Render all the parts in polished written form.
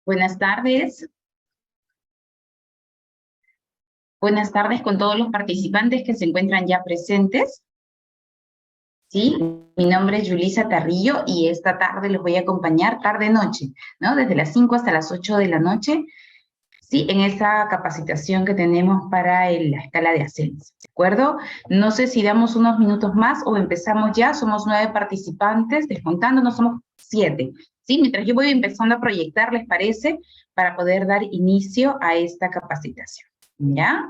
Buenas tardes. Buenas tardes con todos los participantes que se encuentran ya presentes. Sí, mi nombre es Yulisa Tarrillo y esta tarde los voy a acompañar tarde-noche, ¿no? Desde las 5 hasta las 8 de la noche, sí, en esa capacitación que tenemos para la escala de ascenso, ¿de acuerdo? No sé si damos unos minutos más o empezamos ya, somos 9 participantes, descontándonos somos 7, ¿sí? Mientras yo voy empezando a proyectar, ¿les parece? Para poder dar inicio a esta capacitación, ¿ya?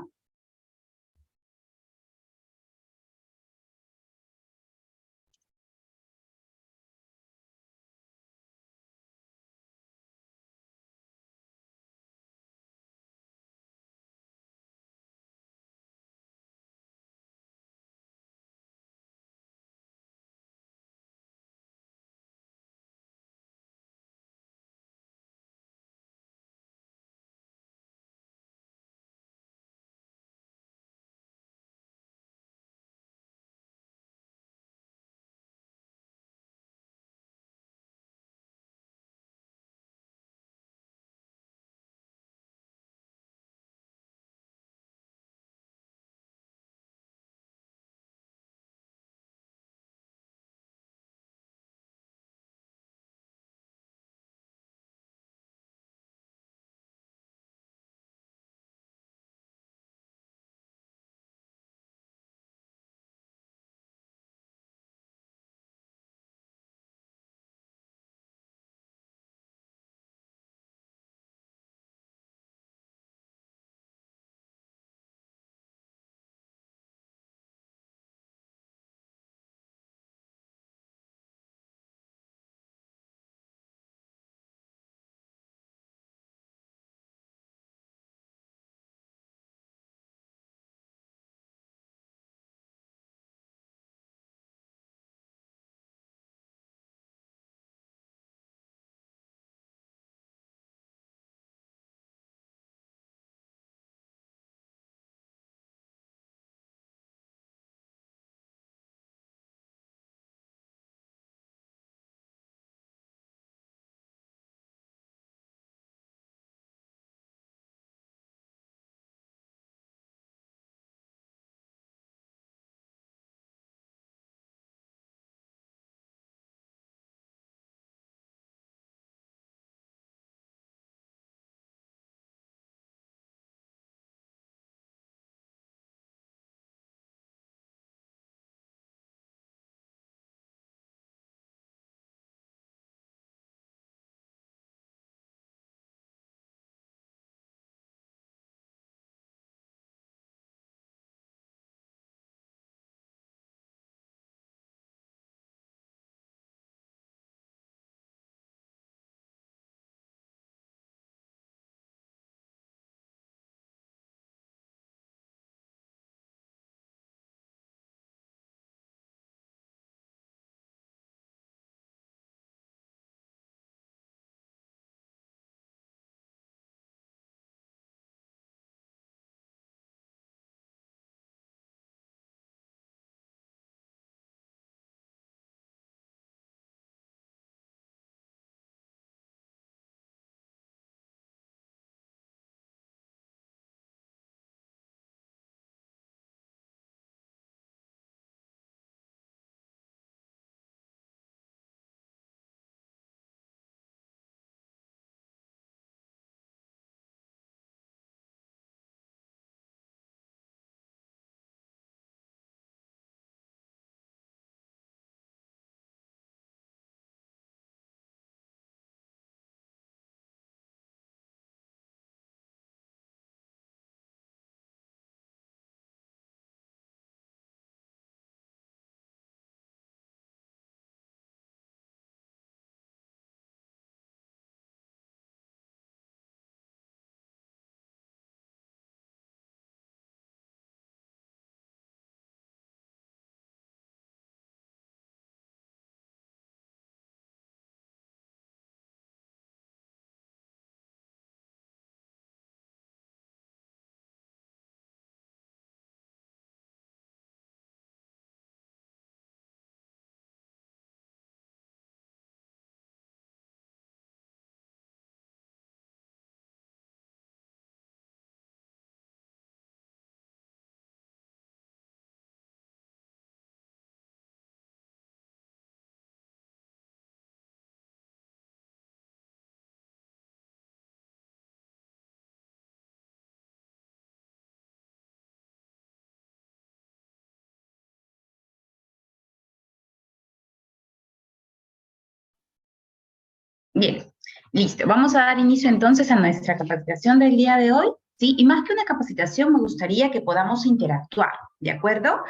Bien, listo. Vamos a dar inicio entonces a nuestra capacitación del día de hoy, ¿sí? Y más que una capacitación, me gustaría que podamos interactuar, ¿de acuerdo?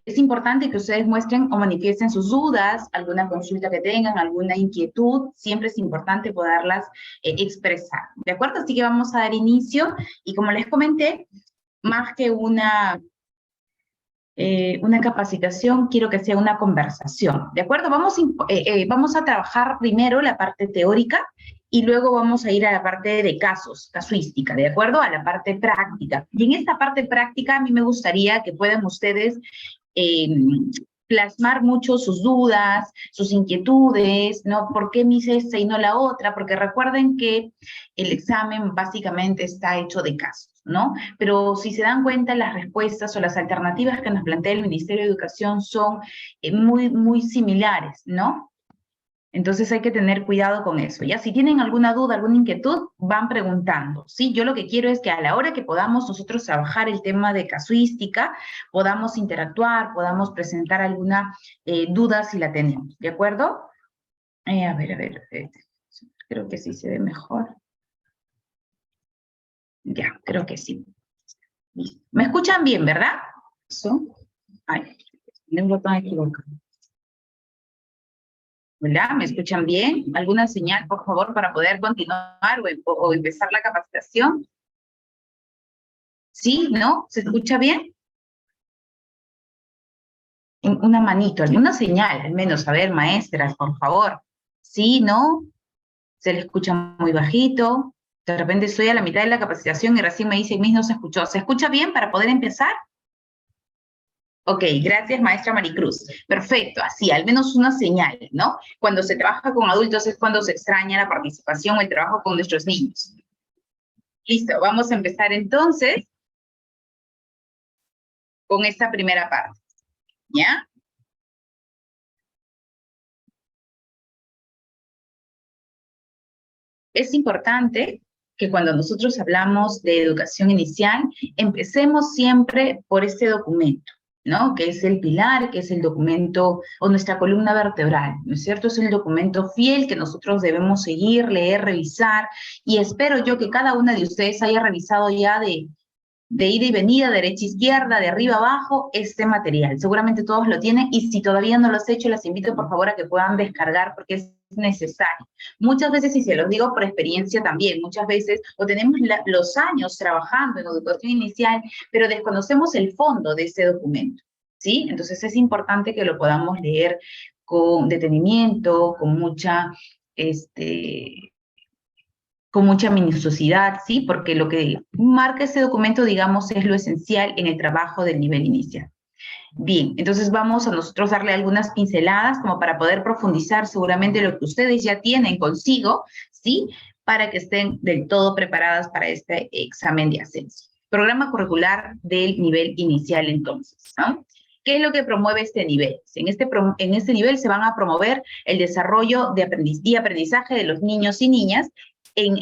Es importante que ustedes muestren o manifiesten sus dudas, alguna consulta que tengan, alguna inquietud, siempre es importante poderlas expresar, ¿de acuerdo? Así que vamos a dar inicio y como les comenté, más que una capacitación, quiero que sea una conversación, ¿de acuerdo? Vamos a trabajar primero la parte teórica y luego vamos a ir a la parte de casos, casuística, ¿de acuerdo? A la parte práctica. Y en esta parte práctica a mí me gustaría que puedan ustedes eh, plasmar mucho sus dudas, sus inquietudes, ¿no? ¿Por qué me hice esta y no la otra? Porque recuerden que el examen básicamente está hecho de casos, ¿no? Pero si se dan cuenta, las respuestas o las alternativas que nos plantea el Ministerio de Educación son muy similares, ¿no? Entonces hay que tener cuidado con eso, ¿ya? Si tienen alguna duda, alguna inquietud, van preguntando, ¿sí? Yo lo que quiero es que a la hora que podamos nosotros trabajar el tema de casuística, podamos interactuar, podamos presentar alguna duda si la tenemos, ¿de acuerdo? A ver, creo que sí se ve mejor. Ya, creo que sí. ¿Me escuchan bien, verdad? ¿Eso? Ay, un botón equivocado. Hola, ¿me escuchan bien? ¿Alguna señal, por favor, para poder continuar o empezar la capacitación? ¿Sí? ¿No? ¿Se escucha bien? Una manito, alguna señal, al menos. A ver, maestras, por favor. ¿Sí? ¿No? ¿Se le escucha muy bajito? De repente estoy a la mitad de la capacitación y recién me dicen, Miss, no se escuchó. ¿Se escucha bien para poder empezar? Ok, gracias, maestra Maricruz. Perfecto, así, al menos una señal, ¿no? Cuando se trabaja con adultos es cuando se extraña la participación o el trabajo con nuestros niños. Listo, vamos a empezar entonces con esta primera parte, ¿ya? Es importante que cuando nosotros hablamos de educación inicial, empecemos siempre por este documento, ¿no? Que es el pilar, que es el documento o nuestra columna vertebral, ¿no es cierto? Es el documento fiel que nosotros debemos seguir, leer, revisar, y espero yo que cada una de ustedes haya revisado ya de ida y venida, derecha, izquierda, de arriba abajo, este material. Seguramente todos lo tienen y si todavía no lo has hecho, les invito por favor a que puedan descargar porque es necesario. Muchas veces, y se los digo por experiencia también, muchas veces o tenemos los años trabajando en educación inicial, pero desconocemos el fondo de ese documento, ¿sí? Entonces es importante que lo podamos leer con detenimiento, con mucha minuciosidad, ¿sí? Porque lo que marca ese documento, digamos, es lo esencial en el trabajo del nivel inicial. Bien, entonces vamos a nosotros darle algunas pinceladas como para poder profundizar seguramente lo que ustedes ya tienen consigo, ¿sí? Para que estén del todo preparadas para este examen de ascenso. Programa curricular del nivel inicial entonces, ¿no? ¿Qué es lo que promueve este nivel? En este nivel se van a promover el desarrollo y aprendizaje de los niños y niñas en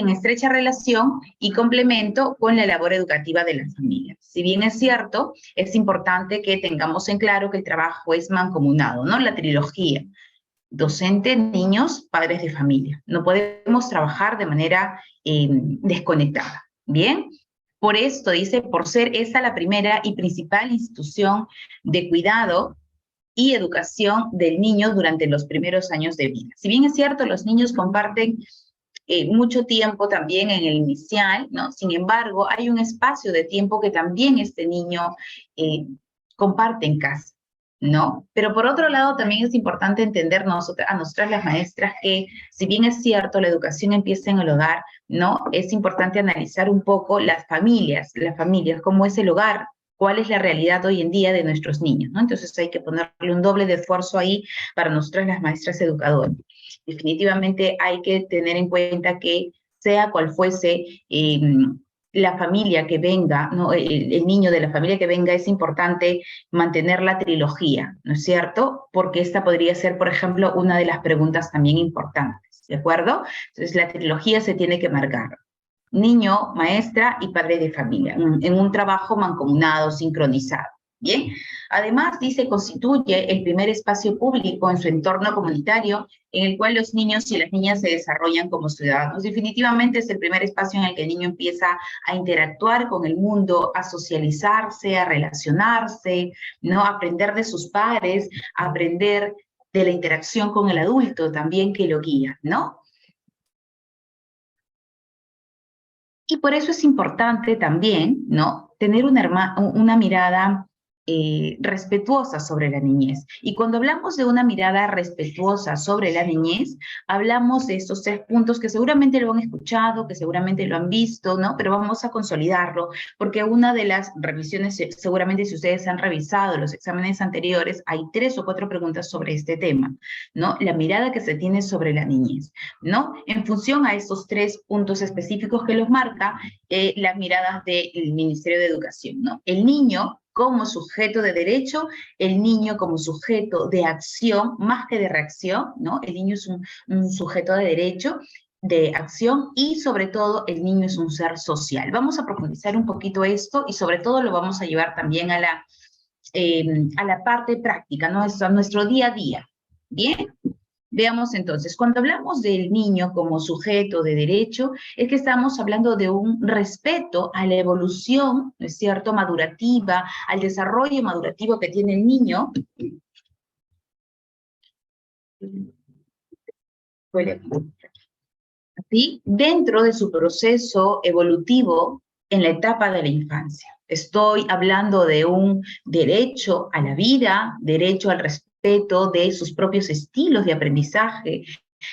estrecha relación y complemento con la labor educativa de las familias. Si bien es cierto, es importante que tengamos en claro que el trabajo es mancomunado, ¿no? La trilogía, docente, niños, padres de familia. No podemos trabajar de manera desconectada, ¿bien? Por esto, dice, por ser esta la primera y principal institución de cuidado y educación del niño durante los primeros años de vida. Si bien es cierto, los niños comparten mucho tiempo también en el inicial, ¿no? Sin embargo, hay un espacio de tiempo que también este niño comparte en casa, ¿no? Pero por otro lado, también es importante entender a nosotras las maestras que, si bien es cierto, la educación empieza en el hogar, ¿no? Es importante analizar un poco las familias, cómo es el hogar, cuál es la realidad hoy en día de nuestros niños, ¿no? Entonces hay que ponerle un doble de esfuerzo ahí para nosotras las maestras educadoras. Definitivamente hay que tener en cuenta que sea cual fuese la familia que venga, ¿no? El niño de la familia que venga, es importante mantener la trilogía, ¿no es cierto? Porque esta podría ser, por ejemplo, una de las preguntas también importantes, ¿de acuerdo? Entonces la trilogía se tiene que marcar. Niño, maestra y padre de familia, en un trabajo mancomunado, sincronizado. Bien, además dice constituye el primer espacio público en su entorno comunitario en el cual los niños y las niñas se desarrollan como ciudadanos. Definitivamente es el primer espacio en el que el niño empieza a interactuar con el mundo, a socializarse, a relacionarse, ¿no? A aprender de sus pares, a aprender de la interacción con el adulto también que lo guía, ¿no? Y por eso es importante también, ¿no? Tener una mirada respetuosa sobre la niñez. Y cuando hablamos de una mirada respetuosa sobre la niñez, hablamos de estos tres puntos que seguramente lo han escuchado, que seguramente lo han visto, ¿no? Pero vamos a consolidarlo, porque una de las revisiones, seguramente si ustedes han revisado los exámenes anteriores, hay 3 o 4 preguntas sobre este tema, ¿no? La mirada que se tiene sobre la niñez, ¿no? En función a estos 3 puntos específicos que los marca las miradas del Ministerio de Educación, ¿no? El niño como sujeto de derecho, el niño como sujeto de acción, más que de reacción, ¿no? El niño es un sujeto de derecho, de acción y sobre todo el niño es un ser social. Vamos a profundizar un poquito esto y sobre todo lo vamos a llevar también a la parte práctica, ¿no? A nuestro día a día. Bien, veamos entonces, cuando hablamos del niño como sujeto de derecho, es que estamos hablando de un respeto a la evolución, ¿no es cierto?, madurativa, al desarrollo madurativo que tiene el niño. ¿Sí? Dentro de su proceso evolutivo en la etapa de la infancia. Estoy hablando de un derecho a la vida, derecho al respeto de sus propios estilos de aprendizaje,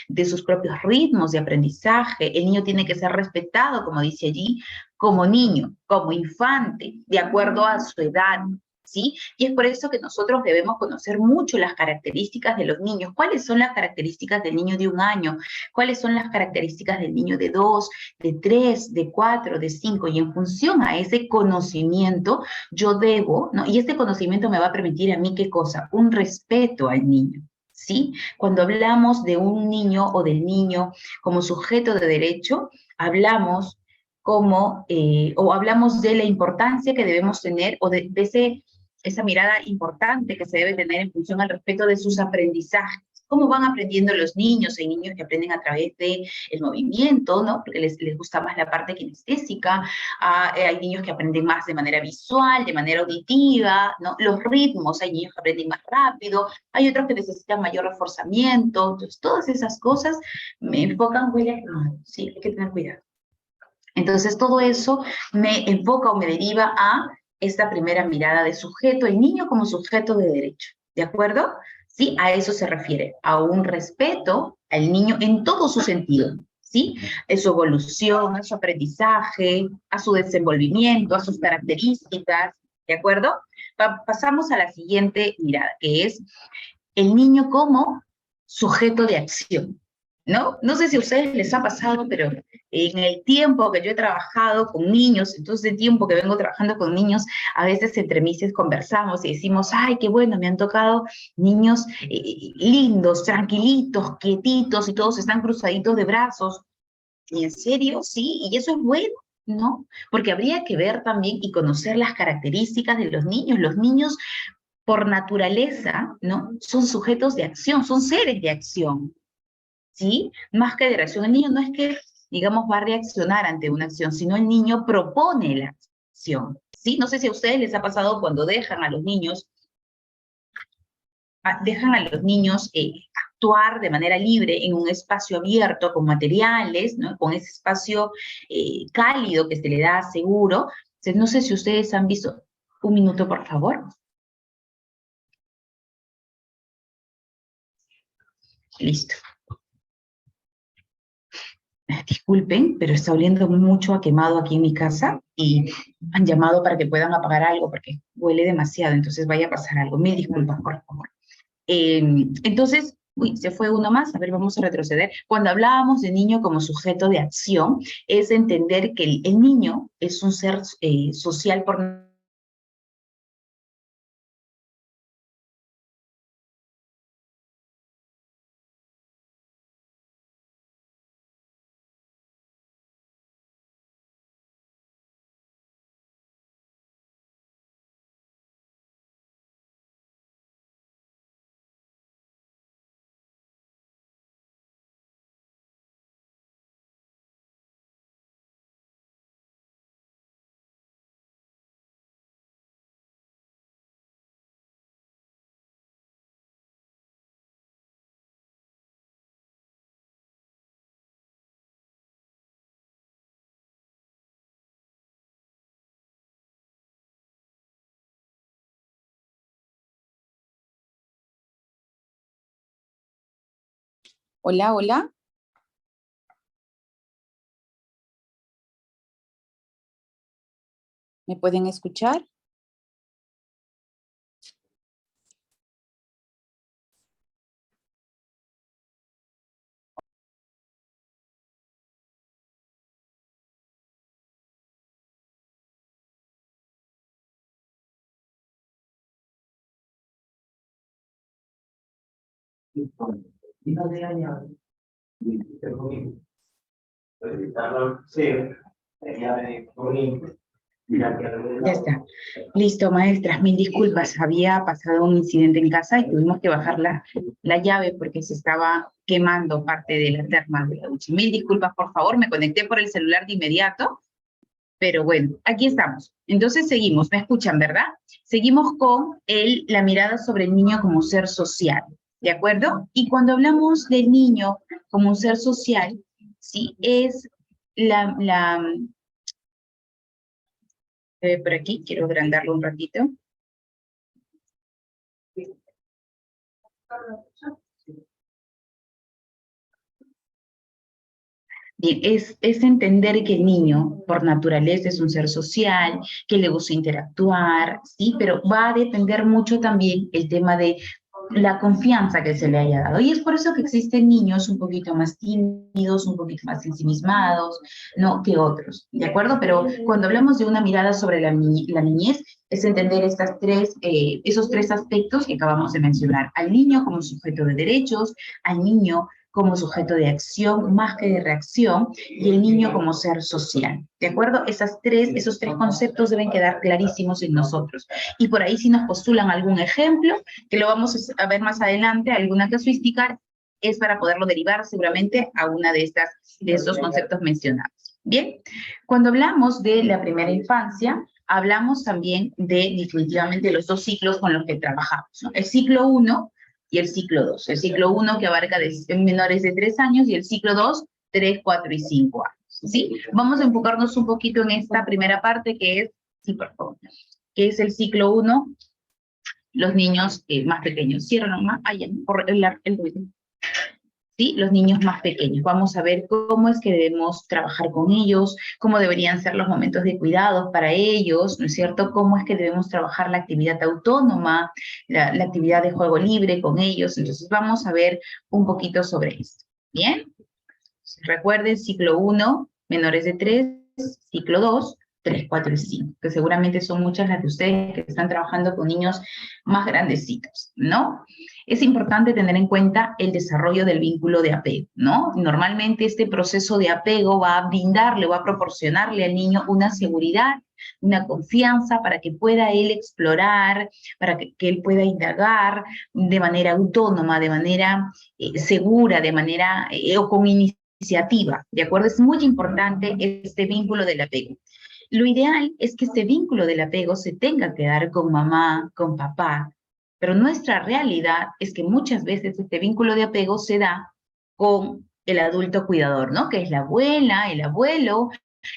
de sus propios ritmos de aprendizaje. El niño tiene que ser respetado, como dice allí, como niño, como infante, de acuerdo a su edad, ¿sí? Y es por eso que nosotros debemos conocer mucho las características de los niños. ¿Cuáles son las características del niño de 1 año? ¿Cuáles son las características del niño de 2, de 3, de 4, de 5? Y en función a ese conocimiento, yo debo, ¿no? Y este conocimiento me va a permitir a mí, ¿qué cosa? Un respeto al niño. ¿Sí? Cuando hablamos de un niño o del niño como sujeto de derecho, hablamos o hablamos de la importancia que debemos tener o de esa mirada importante que se debe tener en función al respeto de sus aprendizajes. ¿Cómo van aprendiendo los niños? Hay niños que aprenden a través del movimiento, ¿no? Porque les gusta más la parte kinestésica. Hay niños que aprenden más de manera visual, de manera auditiva, ¿no? Los ritmos, hay niños que aprenden más rápido, hay otros que necesitan mayor reforzamiento. Entonces, todas esas cosas me enfocan, William, sí, hay que tener cuidado. Entonces, todo eso me enfoca o me deriva a esta primera mirada de sujeto, el niño como sujeto de derecho, ¿de acuerdo? Sí, a eso se refiere, a un respeto al niño en todo su sentido, ¿sí? A su evolución, a su aprendizaje, a su desenvolvimiento, a sus características, ¿de acuerdo? Pasamos a la siguiente mirada, que es el niño como sujeto de acción, ¿no? No sé si a ustedes les ha pasado, pero en el tiempo que yo he trabajado con niños, entonces el tiempo que vengo trabajando con niños, a veces entre mises conversamos y decimos, ay, qué bueno, me han tocado niños lindos, tranquilitos, quietitos y todos están cruzaditos de brazos. ¿Y en serio? Sí, y eso es bueno, ¿no? Porque habría que ver también y conocer las características de los niños. Los niños por naturaleza, ¿no? Son sujetos de acción, son seres de acción, ¿sí? Más que de reacción. El niño no es que, digamos, va a reaccionar ante una acción, sino el niño propone la acción, ¿sí? No sé si a ustedes les ha pasado cuando dejan a los niños actuar de manera libre en un espacio abierto con materiales, ¿no? Con ese espacio cálido que se le da seguro. Entonces, no sé si ustedes han visto, un minuto, por favor. Listo. Disculpen, pero está oliendo mucho a quemado aquí en mi casa y han llamado para que puedan apagar algo porque huele demasiado, entonces vaya a pasar algo. Mil disculpas, por favor. Entonces, uy, se fue uno más, a ver, vamos a retroceder. Cuando hablábamos de niño como sujeto de acción, es entender que el niño es un ser social por Hola, hola. ¿Me pueden escuchar? Ya está. Listo, maestras, mil disculpas. Había pasado un incidente en casa y tuvimos que bajar la llave porque se estaba quemando parte de la terma de la ducha. Mil disculpas, por favor. Me conecté por el celular de inmediato, pero bueno, aquí estamos. Entonces seguimos, me escuchan, ¿verdad? Seguimos con la mirada sobre el niño como un ser social, ¿de acuerdo? Y cuando hablamos del niño como un ser social, sí, es la por aquí, quiero agrandarlo un ratito. Bien, es entender que el niño, por naturaleza, es un ser social, que le gusta interactuar, ¿sí? Pero va a depender mucho también el tema de la confianza que se le haya dado. Y es por eso que existen niños un poquito más tímidos, un poquito más ensimismados, ¿no? Que otros, ¿de acuerdo? Pero cuando hablamos de una mirada sobre la niñez, es entender esos tres aspectos que acabamos de mencionar. Al niño como sujeto de derechos, al niño como sujeto de acción más que de reacción, y el niño como ser social. ¿De acuerdo? Esos tres conceptos deben quedar clarísimos en nosotros. Y por ahí si nos postulan algún ejemplo, que lo vamos a ver más adelante, alguna casuística, es para poderlo derivar seguramente a una de estos conceptos mencionados. Bien, cuando hablamos de la primera infancia, hablamos también de definitivamente los dos ciclos con los que trabajamos, ¿no? El ciclo 1 y el ciclo 2. El ciclo 1 que abarca de menores de 3 años y el ciclo 2, 3, 4 y 5 años. ¿Sí? Vamos a enfocarnos un poquito en esta primera parte que es, sí, por favor, que es el ciclo 1, los niños más pequeños. Cierran nomás, por el ruido. ¿Sí? Los niños más pequeños. Vamos a ver cómo es que debemos trabajar con ellos, cómo deberían ser los momentos de cuidados para ellos, ¿no es cierto? Cómo es que debemos trabajar la actividad autónoma, la actividad de juego libre con ellos. Entonces vamos a ver un poquito sobre esto. ¿Bien? Recuerden, ciclo 1, menores de 3, ciclo 2, 3, 4 y 5, que seguramente son muchas las de ustedes que están trabajando con niños más grandecitos, ¿no? Es importante tener en cuenta el desarrollo del vínculo de apego, ¿no? Normalmente este proceso de apego va a brindarle, va a proporcionarle al niño una seguridad, una confianza para que pueda él explorar, para que él pueda indagar de manera autónoma, de manera segura, de manera o con iniciativa, ¿de acuerdo? Es muy importante este vínculo del apego. Lo ideal es que este vínculo del apego se tenga que dar con mamá, con papá, pero nuestra realidad es que muchas veces este vínculo de apego se da con el adulto cuidador, ¿no? Que es la abuela, el abuelo,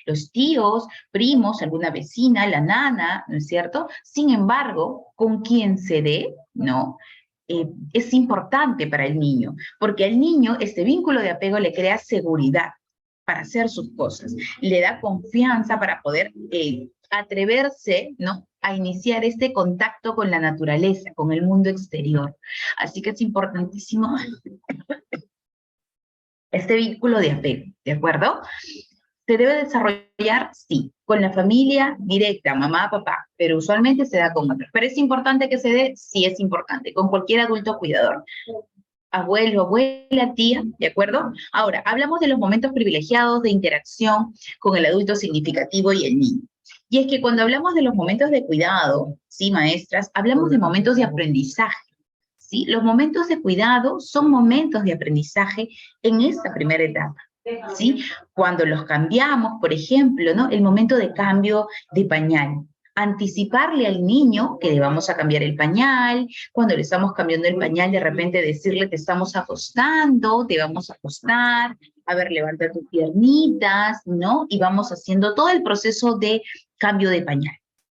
los tíos, primos, alguna vecina, la nana, ¿no es cierto? Sin embargo, con quien se dé, ¿no? Es importante para el niño, porque al niño este vínculo de apego le crea seguridad para hacer sus cosas, le da confianza para poder atreverse, ¿no?, a iniciar este contacto con la naturaleza, con el mundo exterior. Así que es importantísimo este vínculo de apego, ¿de acuerdo? ¿Se debe desarrollar? Sí, con la familia directa, mamá, papá, pero usualmente se da con otros. Pero es importante que se dé, sí es importante, con cualquier adulto cuidador. Abuelo, abuela, tía, ¿de acuerdo? Ahora, hablamos de los momentos privilegiados de interacción con el adulto significativo y el niño. Y es que cuando hablamos de los momentos de cuidado, ¿sí, maestras? Hablamos de momentos de aprendizaje, ¿sí? Los momentos de cuidado son momentos de aprendizaje en esta primera etapa, ¿sí? Cuando los cambiamos, por ejemplo, ¿no? El momento de cambio de pañal. Anticiparle al niño que le vamos a cambiar el pañal, cuando le estamos cambiando el pañal, de repente decirle que estamos acostando, te vamos a acostar, a ver, levanta tus piernitas, ¿no? Y vamos haciendo todo el proceso de cambio de pañal,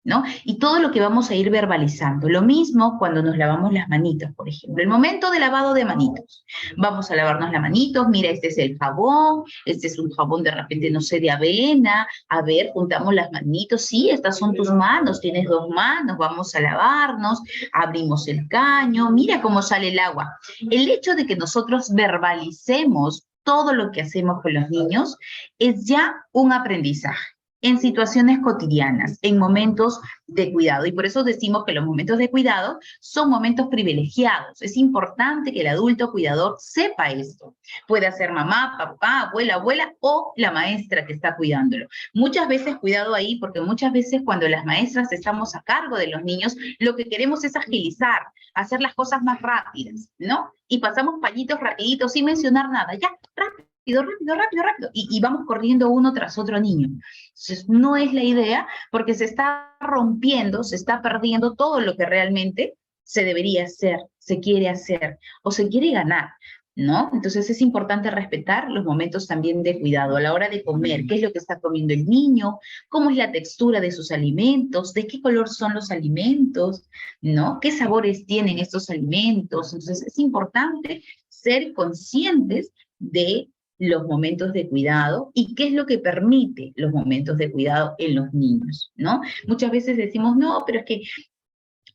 ¿no? Y todo lo que vamos a ir verbalizando. Lo mismo cuando nos lavamos las manitos, por ejemplo. El momento de lavado de manitos. Vamos a lavarnos las manitos, mira, este es el jabón, este es un jabón de repente, no sé, de avena. A ver, juntamos las manitos, sí, estas son tus manos, tienes dos manos, vamos a lavarnos, abrimos el caño, mira cómo sale el agua. El hecho de que nosotros verbalicemos todo lo que hacemos con los niños es ya un aprendizaje en situaciones cotidianas, en momentos de cuidado. Y por eso decimos que los momentos de cuidado son momentos privilegiados. Es importante que el adulto cuidador sepa esto. Puede ser mamá, papá, abuela o la maestra que está cuidándolo. Muchas veces, cuidado ahí, porque muchas veces cuando las maestras estamos a cargo de los niños, lo que queremos es agilizar, hacer las cosas más rápidas, ¿no? Y pasamos pañitos rapiditos sin mencionar nada. Ya, rápido. Rápido, y vamos corriendo uno tras otro niño. Entonces, no es la idea, porque se está rompiendo, se está perdiendo todo lo que realmente se debería hacer, se quiere hacer, o se quiere ganar, ¿no? Entonces es importante respetar los momentos también de cuidado a la hora de comer, qué es lo que está comiendo el niño, cómo es la textura de sus alimentos, de qué color son los alimentos, ¿no? ¿Qué sabores tienen estos alimentos? Entonces es importante ser conscientes de los momentos de cuidado y qué es lo que permite los momentos de cuidado en los niños, ¿no? Muchas veces decimos, no, pero es que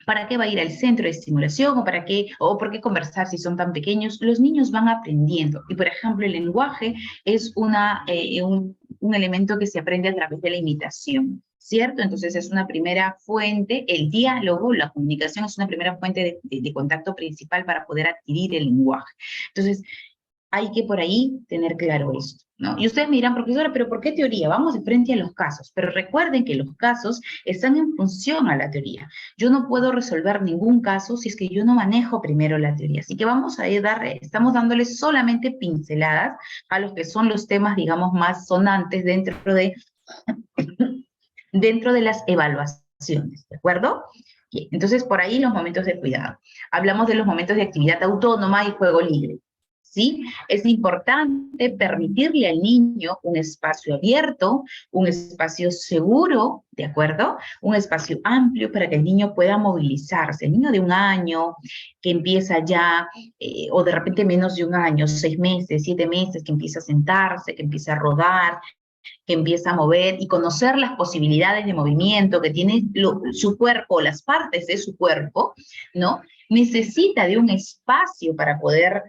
¿para qué va a ir al centro de estimulación? ¿O para qué? ¿O por qué conversar si son tan pequeños? Los niños van aprendiendo. Y, por ejemplo, el lenguaje es un elemento que se aprende a través de la imitación, ¿cierto? Entonces es una primera fuente, el diálogo, la comunicación es una primera fuente de contacto principal para poder adquirir el lenguaje. Entonces, hay que por ahí tener claro esto, ¿no? Y ustedes me dirán, profesora, ¿pero por qué teoría? Vamos de frente a los casos, pero recuerden que los casos están en función a la teoría. Yo no puedo resolver ningún caso si es que yo no manejo primero la teoría. Así que vamos a estamos dándoles solamente pinceladas a los que son los temas, digamos, más sonantes dentro de las evaluaciones, ¿de acuerdo? Bien, entonces por ahí los momentos de cuidado. Hablamos de los momentos de actividad autónoma y juego libre. ¿Sí? Es importante permitirle al niño un espacio abierto, un espacio seguro, ¿de acuerdo? Un espacio amplio para que el niño pueda movilizarse. El niño de 1 año que empieza ya, o de repente menos de 1 año, 6 meses, 7 meses, que empieza a sentarse, que empieza a rodar, que empieza a mover y conocer las posibilidades de movimiento que tiene su cuerpo, las partes de su cuerpo, ¿no? Necesita de un espacio para poder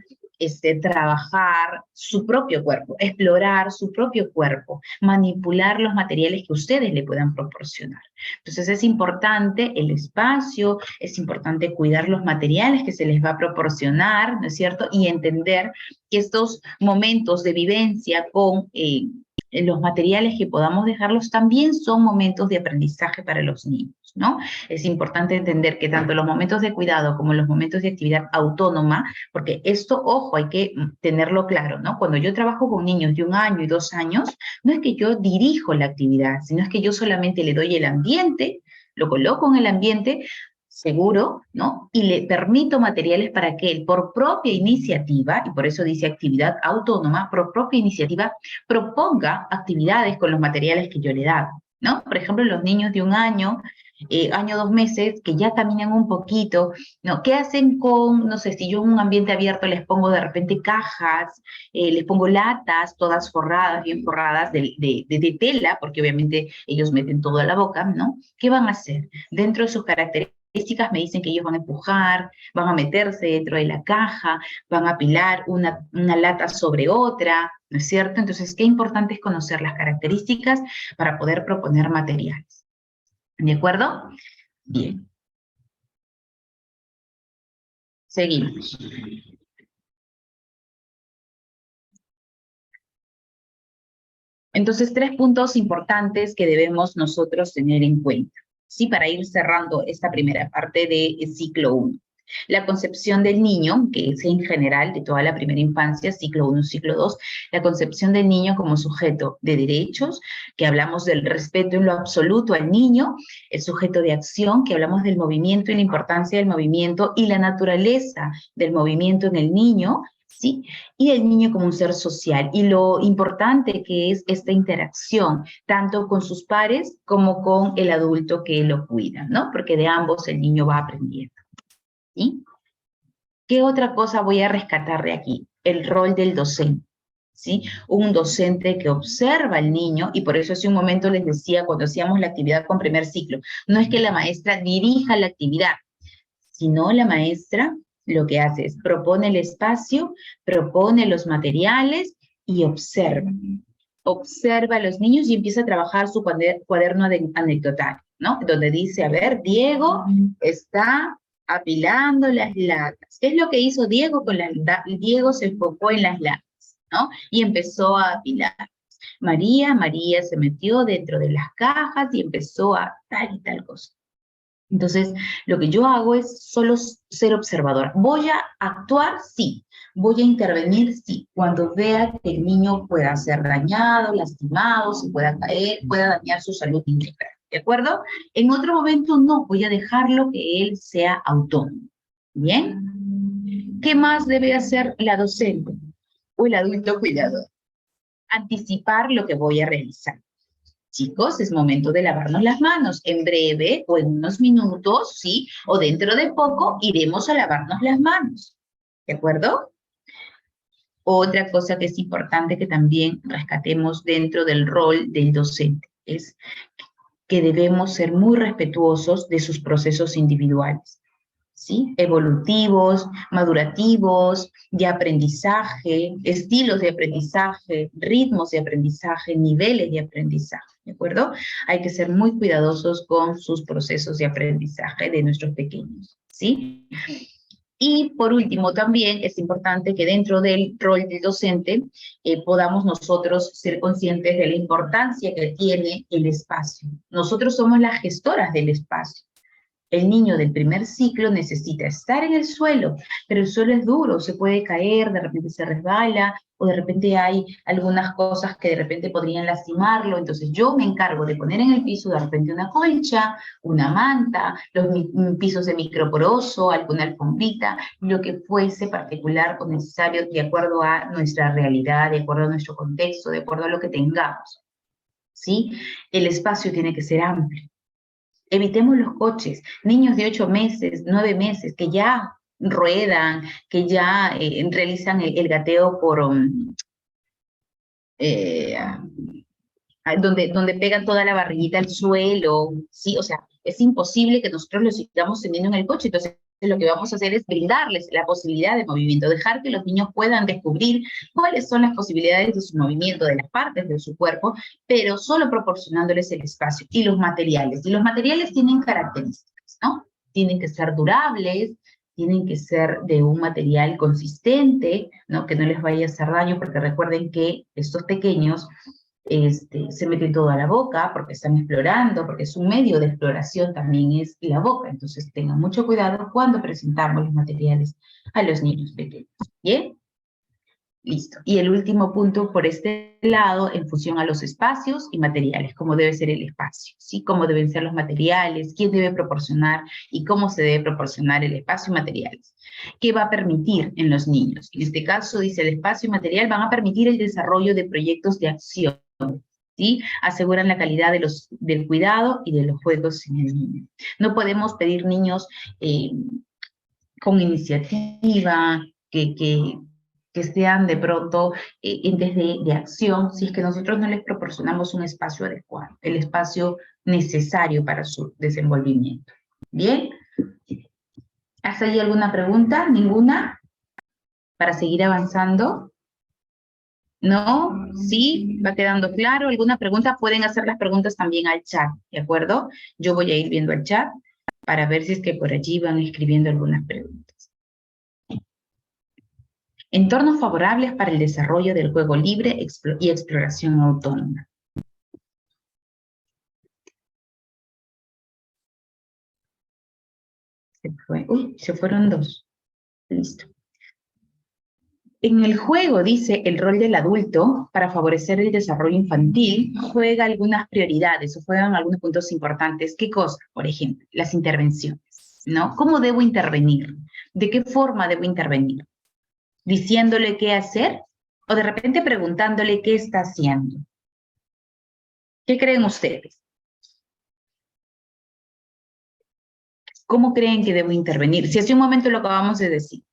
trabajar su propio cuerpo, explorar su propio cuerpo, manipular los materiales que ustedes le puedan proporcionar. Entonces es importante el espacio, es importante cuidar los materiales que se les va a proporcionar, ¿no es cierto? Y entender que estos momentos de vivencia con los materiales que podamos dejarlos también son momentos de aprendizaje para los niños, ¿no? Es importante entender que tanto los momentos de cuidado como los momentos de actividad autónoma, porque esto, ojo, hay que tenerlo claro, ¿no? Cuando yo trabajo con niños de 1 año y 2 años, no es que yo dirijo la actividad, sino es que yo solamente le doy el ambiente, lo coloco en el ambiente seguro, ¿no? Y le permito materiales para que él, por propia iniciativa, y por eso dice actividad autónoma, por propia iniciativa, proponga actividades con los materiales que yo le he dado, ¿no? Por ejemplo, los niños de 1 año, 2 meses, que ya caminan un poquito, ¿no? ¿Qué hacen con, no sé, si yo en un ambiente abierto les pongo de repente cajas, les pongo latas, todas forradas, bien forradas de tela, porque obviamente ellos meten todo a la boca, ¿no? ¿Qué van a hacer? Dentro de sus características me dicen que ellos van a empujar, van a meterse dentro de la caja, van a apilar una lata sobre otra, ¿no es cierto? Entonces, qué importante es conocer las características para poder proponer materiales. ¿De acuerdo? Bien. Seguimos. Entonces, 3 puntos importantes que debemos nosotros tener en cuenta, ¿sí? Para ir cerrando esta primera parte del ciclo 1. La concepción del niño, que es en general de toda la primera infancia, ciclo 1, ciclo 2, la concepción del niño como sujeto de derechos, que hablamos del respeto en lo absoluto al niño, el sujeto de acción, que hablamos del movimiento y la importancia del movimiento y la naturaleza del movimiento en el niño, ¿sí? Y el niño como un ser social, y lo importante que es esta interacción, tanto con sus pares como con el adulto que lo cuida, ¿no? Porque de ambos el niño va aprendiendo, ¿sí? ¿Qué otra cosa voy a rescatar de aquí? El rol del docente, ¿sí? Un docente que observa al niño, y por eso hace un momento les decía cuando hacíamos la actividad con primer ciclo, no es que la maestra dirija la actividad, sino la maestra lo que hace es propone el espacio, propone los materiales y observa. Observa a los niños y empieza a trabajar su cuaderno anecdotario, ¿no? Donde dice, a ver, Diego está apilando las latas. ¿Qué es lo que hizo Diego con las latas? Diego se enfocó en las latas, ¿no? Y empezó a apilar. María se metió dentro de las cajas y empezó a tal y tal cosa. Entonces, lo que yo hago es solo ser observador. ¿Voy a actuar? Sí. ¿Voy a intervenir? Sí. Cuando vea que el niño pueda ser dañado, lastimado, se pueda caer, pueda dañar su salud integral. ¿De acuerdo? En otro momento no, voy a dejarlo que él sea autónomo. ¿Bien? ¿Qué más debe hacer la docente o el adulto cuidador? Anticipar lo que voy a realizar. Chicos, es momento de lavarnos las manos. En breve o en unos minutos, ¿sí? O dentro de poco iremos a lavarnos las manos. ¿De acuerdo? Otra cosa que es importante que también rescatemos dentro del rol del docente es que debemos ser muy respetuosos de sus procesos individuales, ¿sí? Evolutivos, madurativos, de aprendizaje, estilos de aprendizaje, ritmos de aprendizaje, niveles de aprendizaje, ¿de acuerdo? Hay que ser muy cuidadosos con sus procesos de aprendizaje de nuestros pequeños, ¿sí? Y por último, también es importante que dentro del rol del docente podamos nosotros ser conscientes de la importancia que tiene el espacio. Nosotros somos las gestoras del espacio. El niño del primer ciclo necesita estar en el suelo, pero el suelo es duro, se puede caer, de repente se resbala, o de repente hay algunas cosas que de repente podrían lastimarlo. Entonces yo me encargo de poner en el piso de repente una colcha, una manta, los pisos de microporoso, alguna alfombrita, lo que fuese particular o necesario de acuerdo a nuestra realidad, de acuerdo a nuestro contexto, de acuerdo a lo que tengamos, ¿sí? El espacio tiene que ser amplio. Evitemos los coches, niños de 8 meses, 9 meses, que ya ruedan, que ya realizan el gateo por, eh, donde pegan toda la barriguita al suelo, ¿sí? O sea, es imposible que nosotros los sigamos teniendo en el coche, entonces lo que vamos a hacer es brindarles la posibilidad de movimiento, dejar que los niños puedan descubrir cuáles son las posibilidades de su movimiento, de las partes de su cuerpo, pero solo proporcionándoles el espacio y los materiales. Y los materiales tienen características, ¿no? Tienen que ser durables, tienen que ser de un material consistente, ¿no? Que no les vaya a hacer daño, porque recuerden que estos pequeños se meten todo a la boca porque están explorando, porque es un medio de exploración también es la boca. Entonces tengan mucho cuidado cuando presentamos los materiales a los niños pequeños. ¿Bien? Listo. Y el último punto por este lado, en función a los espacios y materiales, cómo debe ser el espacio, ¿sí? Cómo deben ser los materiales, quién debe proporcionar y cómo se debe proporcionar el espacio y materiales. ¿Qué va a permitir en los niños? En este caso, dice, el espacio y material van a permitir el desarrollo de proyectos de acción, ¿sí? Aseguran la calidad del cuidado y de los juegos en el niño. No podemos pedir niños con iniciativa, que sean de pronto entes de acción, si es que nosotros no les proporcionamos un espacio adecuado, el espacio necesario para su desenvolvimiento. ¿Bien? ¿Hasta ahí alguna pregunta? ¿Ninguna? ¿Para seguir avanzando? ¿No? ¿Sí? ¿Va quedando claro? ¿Alguna pregunta? Pueden hacer las preguntas también al chat, ¿de acuerdo? Yo voy a ir viendo el chat para ver si es que por allí van escribiendo algunas preguntas. Entornos favorables para el desarrollo del juego libre y exploración autónoma. Se fueron dos. Listo. En el juego, dice, el rol del adulto para favorecer el desarrollo infantil juega algunas prioridades o juegan algunos puntos importantes. ¿Qué cosa? Por ejemplo, las intervenciones, ¿no? ¿Cómo debo intervenir? ¿De qué forma debo intervenir? diciéndole qué hacer, o de repente preguntándole qué está haciendo. ¿Qué creen ustedes? ¿Cómo creen que debo intervenir? Si hace un momento lo acabamos de decir.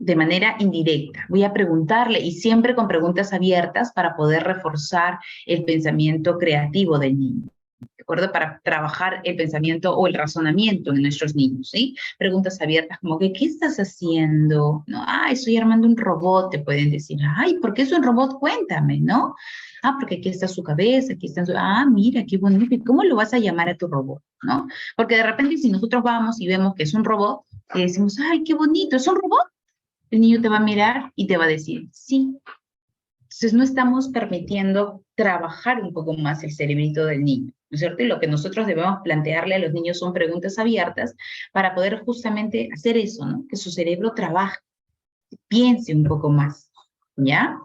De manera indirecta. Voy a preguntarle y siempre con preguntas abiertas para poder reforzar el pensamiento creativo del niño. ¿De acuerdo? Para trabajar el pensamiento o el razonamiento en nuestros niños, ¿sí? Preguntas abiertas como que, ¿qué estás haciendo? ¿No? Ah, estoy armando un robot, te pueden decir. Ay, ¿por qué es un robot? Cuéntame, ¿no? Ah, porque aquí está su cabeza, aquí está su... Ah, mira, qué bonito. ¿Y cómo lo vas a llamar a tu robot? ¿No? Porque de repente si nosotros vamos y vemos que es un robot, y decimos, ay, qué bonito, ¿es un robot? El niño te va a mirar y te va a decir, sí. Entonces no estamos permitiendo trabajar un poco más el cerebrito del niño, ¿no es cierto? Y lo que nosotros debemos plantearle a los niños son preguntas abiertas para poder justamente hacer eso, ¿no? Que su cerebro trabaje, piense un poco más, ¿ya?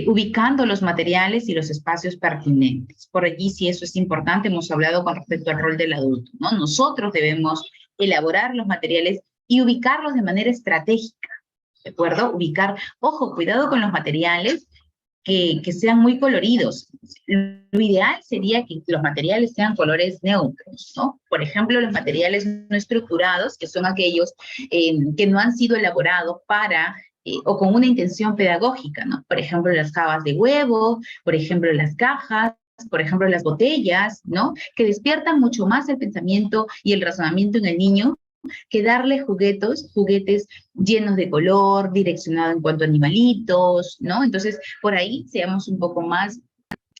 Ubicando los materiales y los espacios pertinentes. Por allí, si eso es importante, hemos hablado con respecto al rol del adulto, ¿no? Nosotros debemos elaborar los materiales y ubicarlos de manera estratégica, ¿de acuerdo? Ubicar, ojo, cuidado con los materiales que sean muy coloridos. Lo ideal sería que los materiales sean colores neutros, ¿no? Por ejemplo, los materiales no estructurados, que son aquellos que no han sido elaborados para o con una intención pedagógica, ¿no? Por ejemplo, las jabas de huevo, por ejemplo, las cajas, por ejemplo, las botellas, ¿no? Que despiertan mucho más el pensamiento y el razonamiento en el niño que darle juguetes llenos de color, direccionados en cuanto a animalitos, ¿no? Entonces, por ahí seamos un poco más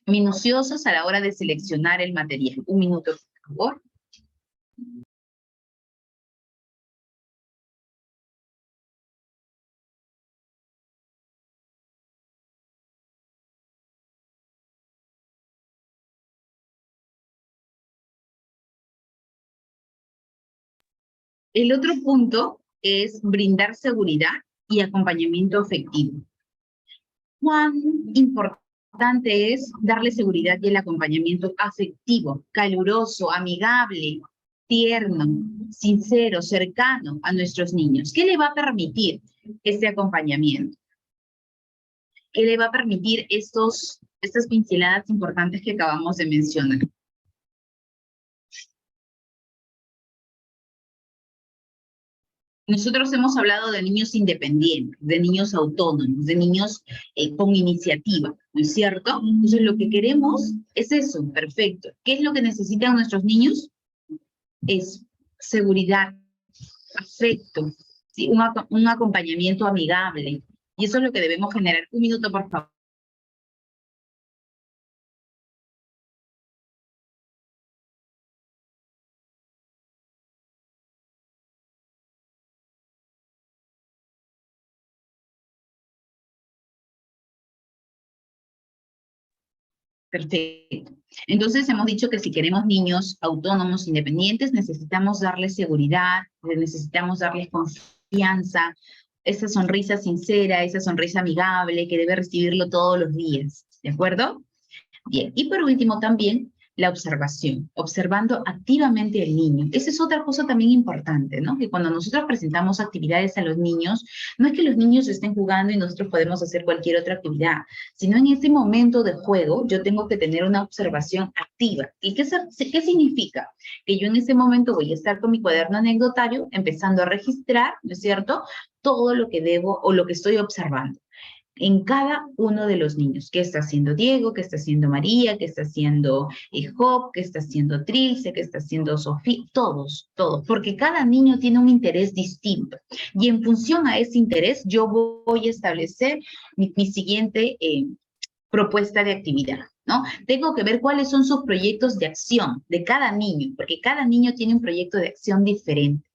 minuciosos a la hora de seleccionar el material. Un minuto, por favor. El otro punto es brindar seguridad y acompañamiento afectivo. ¿Cuán importante es darle seguridad y el acompañamiento afectivo, caluroso, amigable, tierno, sincero, cercano a nuestros niños? ¿Qué le va a permitir este acompañamiento? ¿Qué le va a permitir estas pinceladas importantes que acabamos de mencionar? Nosotros hemos hablado de niños independientes, de niños autónomos, de niños con iniciativa, ¿no es cierto? Entonces lo que queremos es eso, perfecto. ¿Qué es lo que necesitan nuestros niños? Es seguridad, afecto, ¿sí? Un acompañamiento amigable. Y eso es lo que debemos generar. Un minuto, por favor. Perfecto. Entonces hemos dicho que si queremos niños autónomos, independientes, necesitamos darles seguridad, necesitamos darles confianza, esa sonrisa sincera, esa sonrisa amigable que debe recibirlo todos los días, ¿de acuerdo? Bien, y por último también la observación, observando activamente al niño. Esa es otra cosa también importante, ¿no? Que cuando nosotros presentamos actividades a los niños, no es que los niños estén jugando y nosotros podemos hacer cualquier otra actividad, sino en ese momento de juego yo tengo que tener una observación activa. ¿Y qué significa? Que yo en ese momento voy a estar con mi cuaderno anecdotario empezando a registrar, ¿no es cierto?, todo lo que debo o lo que estoy observando en cada uno de los niños. ¿Qué está haciendo Diego? ¿Qué está haciendo María? ¿Qué está haciendo Job? ¿Qué está haciendo Trilce? ¿Qué está haciendo Sofía? Todos, todos, porque cada niño tiene un interés distinto. Y en función a ese interés, yo voy a establecer mi siguiente propuesta de actividad, ¿no? Tengo que ver cuáles son sus proyectos de acción de cada niño, porque cada niño tiene un proyecto de acción diferente,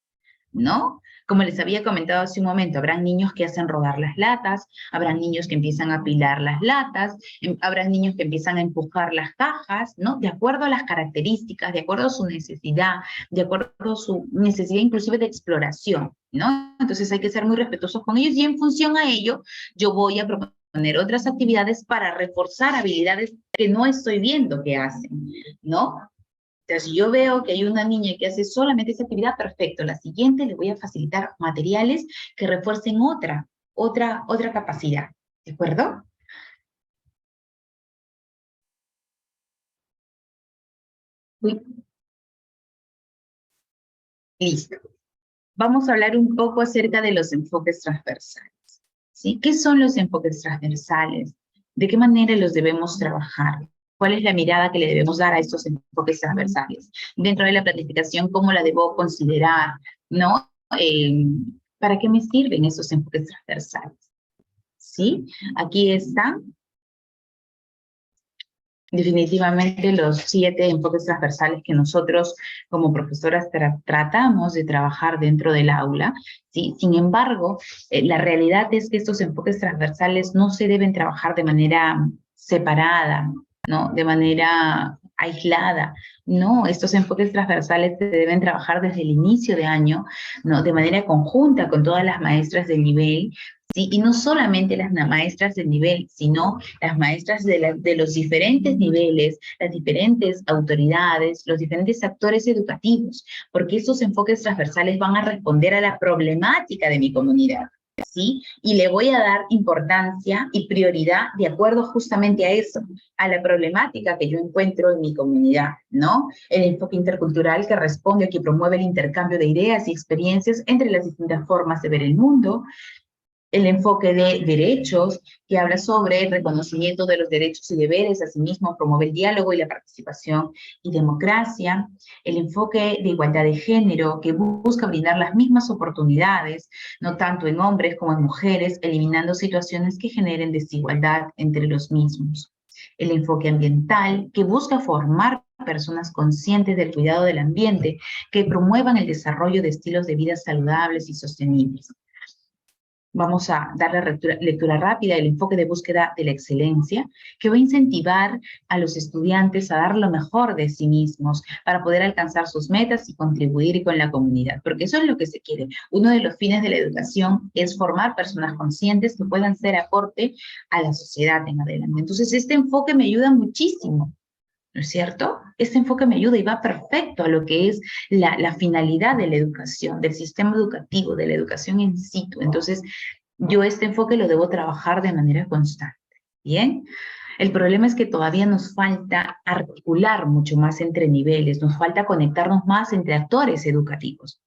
¿no? Como les había comentado hace un momento, habrán niños que hacen rodar las latas, habrán niños que empiezan a apilar las latas, habrán niños que empiezan a empujar las cajas, ¿no? De acuerdo a las características, de acuerdo a su necesidad, de acuerdo a su necesidad inclusive de exploración, ¿no? Entonces hay que ser muy respetuosos con ellos y en función a ello yo voy a proponer otras actividades para reforzar habilidades que no estoy viendo que hacen, ¿no? Entonces, si yo veo que hay una niña que hace solamente esa actividad, perfecto. La siguiente le voy a facilitar materiales que refuercen otra capacidad. ¿De acuerdo? Uy, listo. Vamos a hablar un poco acerca de los enfoques transversales. ¿Sí? ¿Qué son los enfoques transversales? ¿De qué manera los debemos trabajar? ¿Cuál es la mirada que le debemos dar a estos enfoques transversales? Dentro de la planificación, ¿cómo la debo considerar? ¿No? ¿Para qué me sirven esos enfoques transversales? ¿Sí? Aquí están definitivamente los 7 enfoques transversales que nosotros como profesoras tratamos de trabajar dentro del aula, ¿sí? Sin embargo, la realidad es que estos enfoques transversales no se deben trabajar de manera separada, ¿no? De manera aislada. No, estos enfoques transversales se deben trabajar desde el inicio de año, ¿no? De manera conjunta con todas las maestras del nivel, ¿sí? Y no solamente las maestras del nivel, sino las maestras de los diferentes niveles, las diferentes autoridades, los diferentes actores educativos, porque estos enfoques transversales van a responder a la problemática de mi comunidad, ¿sí? Y le voy a dar importancia y prioridad de acuerdo justamente a eso, a la problemática que yo encuentro en mi comunidad, ¿no? El enfoque intercultural que responde, que promueve el intercambio de ideas y experiencias entre las distintas formas de ver el mundo, el enfoque de derechos, que habla sobre el reconocimiento de los derechos y deberes, asimismo promueve el diálogo y la participación y democracia, el enfoque de igualdad de género, que busca brindar las mismas oportunidades, no tanto en hombres como en mujeres, eliminando situaciones que generen desigualdad entre los mismos. El enfoque ambiental, que busca formar personas conscientes del cuidado del ambiente, que promuevan el desarrollo de estilos de vida saludables y sostenibles. Vamos a darle lectura rápida, el enfoque de búsqueda de la excelencia, que va a incentivar a los estudiantes a dar lo mejor de sí mismos para poder alcanzar sus metas y contribuir con la comunidad, porque eso es lo que se quiere. Uno de los fines de la educación es formar personas conscientes que puedan ser aporte a la sociedad en adelante. Entonces, este enfoque me ayuda muchísimo, ¿no es cierto? Este enfoque me ayuda y va perfecto a lo que es la finalidad de la educación, del sistema educativo, de la educación in situ. Entonces, yo este enfoque lo debo trabajar de manera constante, ¿bien? El problema es que todavía nos falta articular mucho más entre niveles, nos falta conectarnos más entre actores educativos.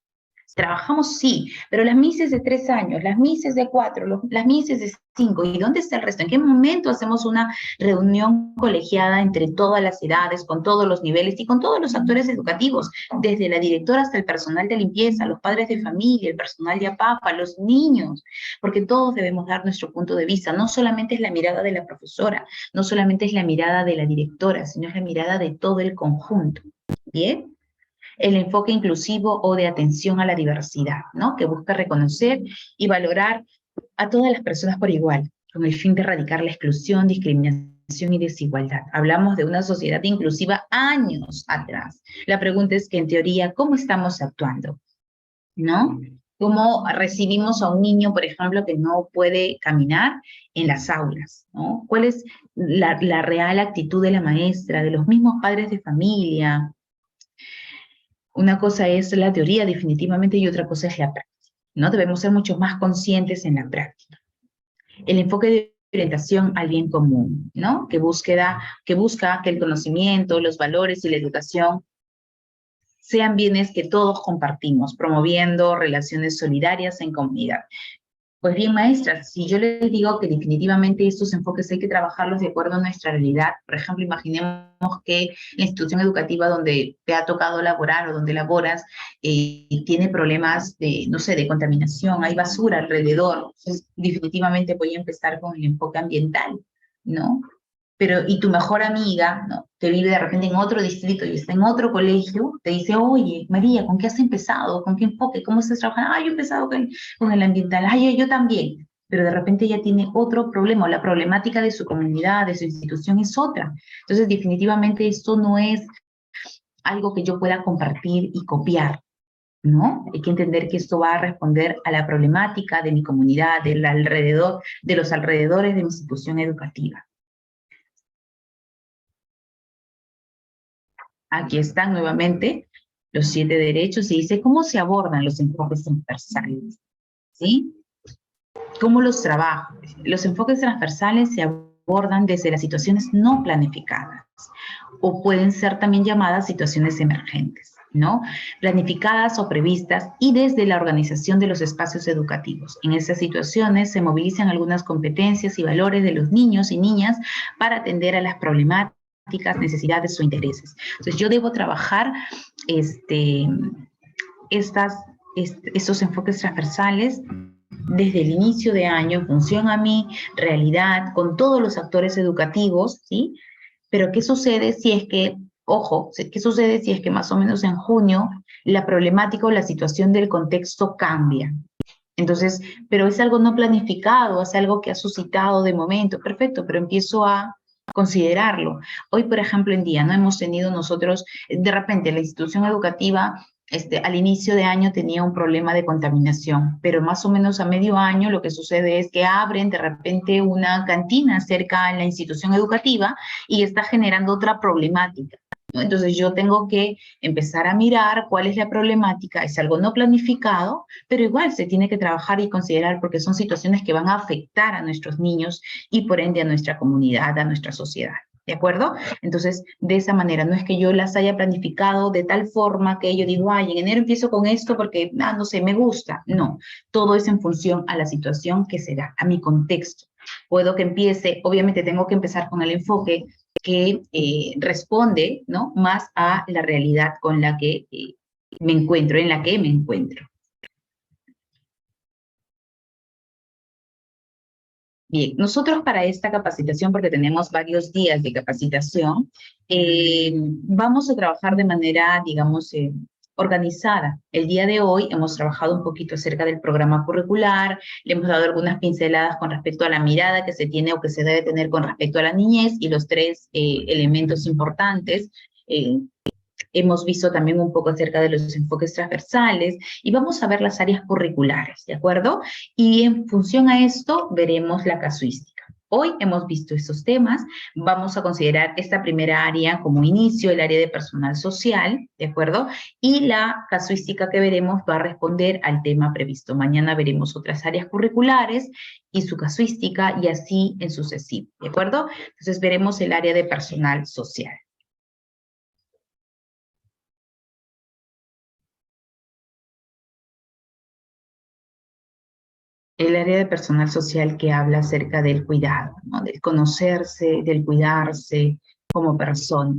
Trabajamos sí, pero las mises de 3 años, las mises de 4, las mises de 5, ¿y dónde está el resto? ¿En qué momento hacemos una reunión colegiada entre todas las edades, con todos los niveles y con todos los actores educativos, desde la directora hasta el personal de limpieza, los padres de familia, el personal de APAPA, los niños? Porque todos debemos dar nuestro punto de vista, no solamente es la mirada de la profesora, no solamente es la mirada de la directora, sino es la mirada de todo el conjunto, ¿bien? El enfoque inclusivo o de atención a la diversidad, ¿no? Que busca reconocer y valorar a todas las personas por igual, con el fin de erradicar la exclusión, discriminación y desigualdad. Hablamos de una sociedad inclusiva años atrás. La pregunta es que, en teoría, ¿cómo estamos actuando? ¿No? ¿Cómo recibimos a un niño, por ejemplo, que no puede caminar en las aulas? ¿No? ¿Cuál es la real actitud de la maestra, de los mismos padres de familia? Una cosa es la teoría definitivamente y otra cosa es la práctica, ¿no? Debemos ser mucho más conscientes en la práctica. El enfoque de orientación al bien común, ¿no? Que busca que el conocimiento, los valores y la educación sean bienes que todos compartimos, promoviendo relaciones solidarias en comunidad. Pues bien, maestras, si yo les digo que definitivamente estos enfoques hay que trabajarlos de acuerdo a nuestra realidad, por ejemplo, imaginemos que la institución educativa donde te ha tocado laborar o donde laboras tiene problemas de, no sé, de contaminación, hay basura alrededor, entonces definitivamente voy a empezar con el enfoque ambiental, ¿no? Pero, y tu mejor amiga, ¿no? Que vive de repente en otro distrito y está en otro colegio, te dice, oye, María, ¿con qué has empezado? ¿Con qué enfoque? ¿Cómo estás trabajando? Ah, yo he empezado con el ambiental. Ah, yo también. Pero de repente ella tiene otro problema, o la problemática de su comunidad, de su institución es otra. Entonces, definitivamente esto no es algo que yo pueda compartir y copiar, ¿no? Hay que entender que esto va a responder a la problemática de mi comunidad, del alrededor, de los alrededores de mi institución educativa. Aquí están nuevamente los 7 derechos y dice cómo se abordan los enfoques transversales, ¿sí? ¿Cómo los trabajo? Los enfoques transversales se abordan desde las situaciones no planificadas o pueden ser también llamadas situaciones emergentes, ¿no? Planificadas o previstas y desde la organización de los espacios educativos. En estas situaciones se movilizan algunas competencias y valores de los niños y niñas para atender a las problemáticas, necesidades o intereses. Entonces yo debo trabajar estos enfoques transversales desde el inicio de año en función a mi realidad, con todos los actores educativos, ¿sí? Pero ¿qué sucede si es que, ojo, qué sucede si es que más o menos en junio la problemática o la situación del contexto cambia? Entonces, pero es algo no planificado, es algo que ha suscitado de momento, perfecto, pero empiezo a considerarlo. Hoy, por ejemplo, en día, no hemos tenido nosotros, de repente, la institución educativa al inicio de año tenía un problema de contaminación, pero más o menos a medio año lo que sucede es que abren de repente una cantina cerca a la institución educativa y está generando otra problemática, ¿no? Entonces yo tengo que empezar a mirar cuál es la problemática, es algo no planificado, pero igual se tiene que trabajar y considerar porque son situaciones que van a afectar a nuestros niños y por ende a nuestra comunidad, a nuestra sociedad. ¿De acuerdo? Entonces, de esa manera, no es que yo las haya planificado de tal forma que yo digo, ay, en enero empiezo con esto porque, no sé, me gusta. No, todo es en función a la situación que se da, a mi contexto. Puedo que empiece, obviamente tengo que empezar con el enfoque que responde, ¿no? Más a la realidad con la que me encuentro, en la que me encuentro. Bien, nosotros para esta capacitación, porque tenemos varios días de capacitación, vamos a trabajar de manera, digamos, organizada. El día de hoy hemos trabajado un poquito acerca del programa curricular, le hemos dado algunas pinceladas con respecto a la mirada que se tiene o que se debe tener con respecto a la niñez y los tres elementos importantes. Hemos visto también un poco acerca de los enfoques transversales y vamos a ver las áreas curriculares, ¿de acuerdo? Y en función a esto veremos la casuística. Hoy hemos visto estos temas, vamos a considerar esta primera área como inicio, el área de personal social, ¿de acuerdo? Y la casuística que veremos va a responder al tema previsto. Mañana veremos otras áreas curriculares y su casuística y así en sucesivo, ¿de acuerdo? Entonces veremos el área de personal social. El área de personal social que habla acerca del cuidado, ¿no? Del conocerse, del cuidarse como persona.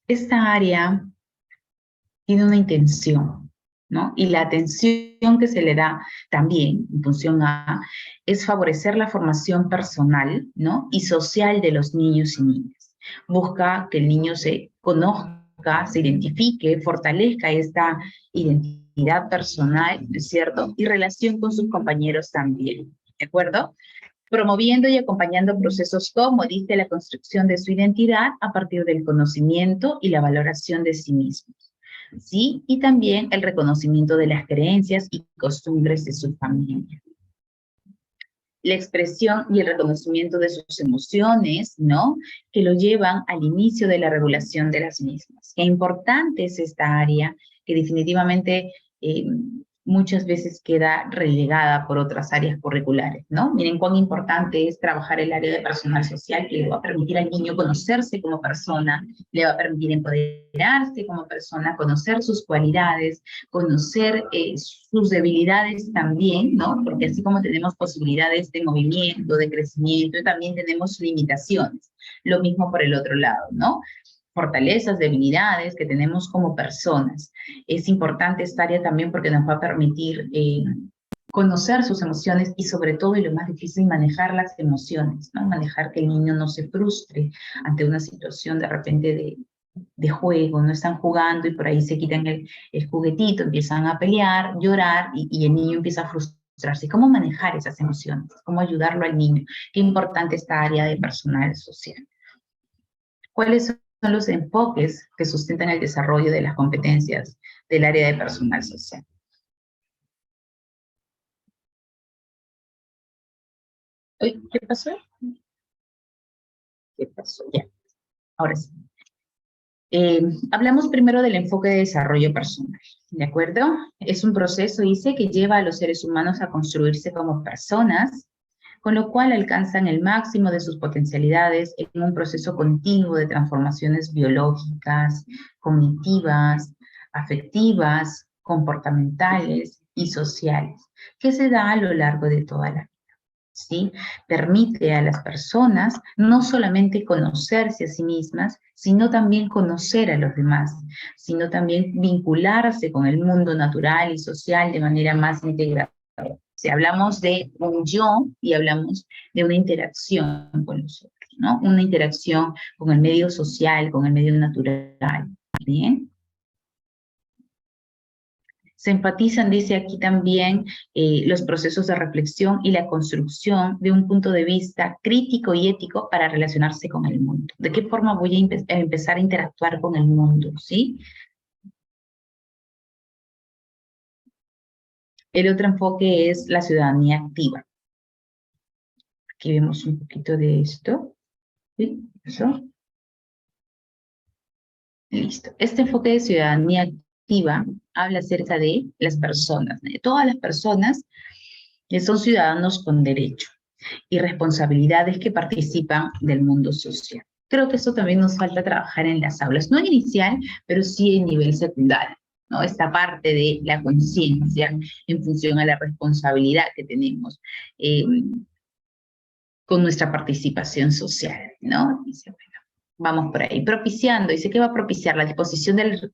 Esta área tiene una intención, ¿no? Y la atención que se le da también, en función a, es favorecer la formación personal, ¿no? Y social de los niños y niñas. Busca que el niño se conozca, se identifique, fortalezca esta identidad personal, ¿no es cierto? Y relación con sus compañeros también, ¿de acuerdo? Promoviendo y acompañando procesos como, dice, la construcción de su identidad a partir del conocimiento y la valoración de sí mismos, ¿sí? Y también el reconocimiento de las creencias y costumbres de su familia. La expresión y el reconocimiento de sus emociones, ¿no? Que lo llevan al inicio de la regulación de las mismas. Qué importante es esta área que definitivamente muchas veces queda relegada por otras áreas curriculares, ¿no? Miren cuán importante es trabajar el área de personal social que le va a permitir al niño conocerse como persona, le va a permitir empoderarse como persona, conocer sus cualidades, conocer sus debilidades también, ¿no? Porque así como tenemos posibilidades de movimiento, de crecimiento, también tenemos limitaciones. Lo mismo por el otro lado, ¿no? Fortalezas, debilidades que tenemos como personas. Es importante esta área también porque nos va a permitir conocer sus emociones y sobre todo, y lo más difícil, manejar las emociones, ¿no? Manejar que el niño no se frustre ante una situación de repente de juego, no están jugando y por ahí se quitan el juguetito, empiezan a pelear, llorar y el niño empieza a frustrarse. ¿Cómo manejar esas emociones? ¿Cómo ayudarlo al niño? Qué importante esta área de personal social. ¿Cuáles son los enfoques que sustentan el desarrollo de las competencias del área de personal social? Uy, ¿qué pasó? ¿Qué pasó? Ya, ahora sí. Hablamos primero del enfoque de desarrollo personal, ¿de acuerdo? Es un proceso, dice, que lleva a los seres humanos a construirse como personas, con lo cual alcanzan el máximo de sus potencialidades en un proceso continuo de transformaciones biológicas, cognitivas, afectivas, comportamentales y sociales, que se da a lo largo de toda la vida. ¿Sí? Permite a las personas no solamente conocerse a sí mismas, sino también conocer a los demás, sino también vincularse con el mundo natural y social de manera más integrada. Si hablamos de un yo y hablamos de una interacción con los otros, ¿no? Una interacción con el medio social, con el medio natural, ¿bien? Se enfatizan, dice aquí también, los procesos de reflexión y la construcción de un punto de vista crítico y ético para relacionarse con el mundo. ¿De qué forma voy a empezar a interactuar con el mundo? ¿Sí? El otro enfoque es la ciudadanía activa. Aquí vemos un poquito de esto. ¿Sí? ¿Eso? Listo. Este enfoque de ciudadanía activa habla acerca de las personas, de todas las personas que son ciudadanos con derecho y responsabilidades que participan del mundo social. Creo que eso también nos falta trabajar en las aulas, no en inicial, pero sí en nivel secundario, ¿no? Esta parte de la conciencia en función a la responsabilidad que tenemos con nuestra participación social, ¿no? Dice, bueno, vamos por ahí. Propiciando, dice que va a propiciar la disposición del